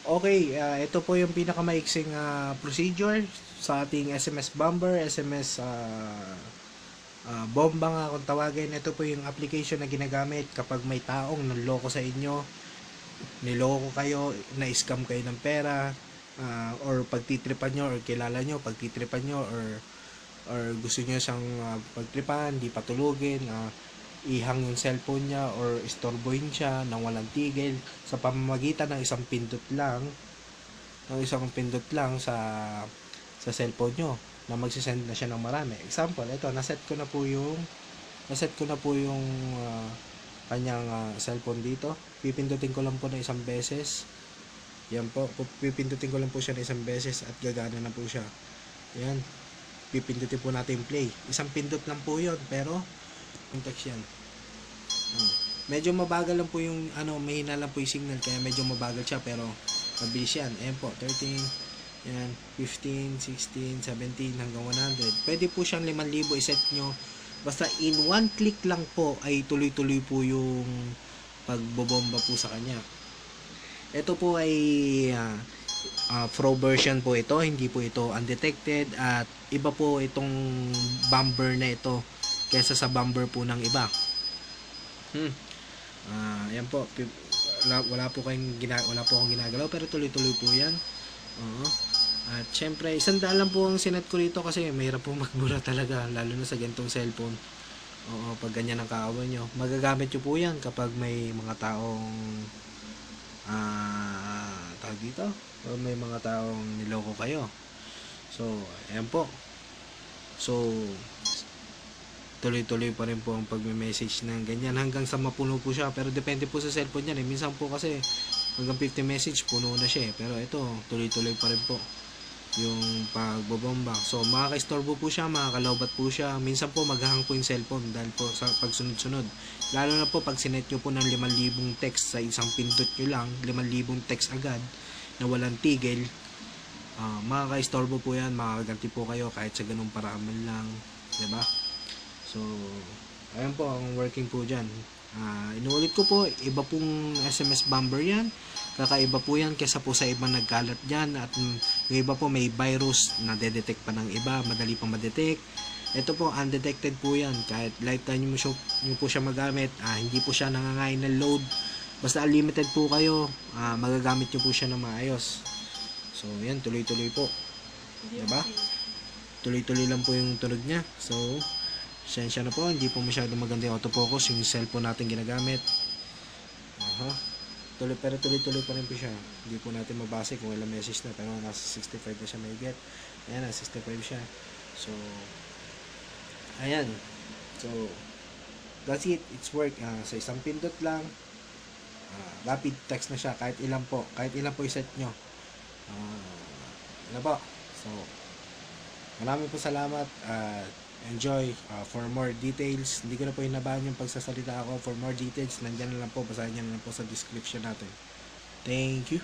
Okay, ito po yung pinakamaiksing procedure sa ating SMS bomber, SMS bomba nga kung tawagin. Ito po yung application na ginagamit kapag may taong nanloko sa inyo, niloko kayo, na-scam kayo ng pera, or pagtitripan nyo, or kilala nyo, pagtitripan nyo, or gusto nyo siyang pagtripan, di patulugin, ihang yung cellphone niya or istorbohin siya nang walang tigil sa pamamagitan ng isang pindot lang sa cellphone nyo na magsisend na siya ng marami. Example, ito, naset ko na po yung kanyang cellphone dito. Pipindutin ko lang po na isang beses. Yan po, pipindutin ko lang po siya na isang beses at gagana na po siya. Yan, pipindutin po natin play. Isang pindot lang po yun, pero context yan. Medyo mabagal lang po yung mahina lang po yung signal, kaya medyo mabagal siya, pero mabilis yan. Ayan po, 13, yan, 15, 16, 17 hanggang 100. Pwede po siyang 5,000 iset nyo. Basta in one click lang po ay tuloy-tuloy po yung pagbobomba po sa kanya. Ito po ay pro version po ito, hindi po ito undetected, at iba po itong bomber na ito kaysa sa bomber po ng iba. Yan po, wala po akong ginagalaw, pero tuloy-tuloy po yan. At syempre, 100 lang po ang sinet ko rito kasi mahirap po magbura talaga, lalo na sa ganitong cellphone. Pag ganyan ang kaaway nyo, magagamit nyo po yan kapag may mga taong tawag dito, o may mga taong niloko kayo. So, ayan po. So, tuloy-tuloy pa rin po ang pagme-message ng ganyan hanggang sa mapuno po siya, pero depende po sa cellphone yan minsan po kasi hanggang 50 message puno na siya pero ito tuloy-tuloy pa rin po yung pagbobomba. So makaka-istorbo po siya, makakalobat po siya, minsan po maghahang po yung cellphone dahil po sa pagsunod-sunod, lalo na po pag sinet nyo po ng 5,000 text sa isang pindot nyo lang, 5,000 text agad na walang tigil. Makaka-istorbo po yan, makakaganti po kayo kahit sa ganung paraan lang, diba? So, ayan po ang working po dyan. Inuulit ko po, iba pong SMS bomber yan. Kakaiba po yan kesa po sa ibang nagkalat dyan. At yung iba po may virus na detect pa ng iba, madali pang madetect. Ito po, undetected po yan. Kahit lifetime nyo po siya magamit, hindi po siya nangangain ng load. Basta unlimited po kayo, magagamit nyo po siya na maayos. So, yan, tuloy-tuloy po. Diba? Tuloy-tuloy lang po yung tunog niya. So, sensya na po, hindi po masyado maganda yung autofocus yung cellphone natin ginagamit. Pero tuloy-tuloy pa rin po siya. Hindi po natin mabase kung ilang message na, pero nasa 65 na siya may get. Ayan, nasa 65 siya. So, ayan. So, that's it. It's work. Sa isang pindot lang, rapid text na siya. Kahit ilan po iset nyo. Ano po? So, maraming po salamat. Enjoy. For more details, hindi ko na po hinabahan yung pagsasalita ako. For more details, nandyan na lang po, basahin nyo na lang po sa description natin. Thank you.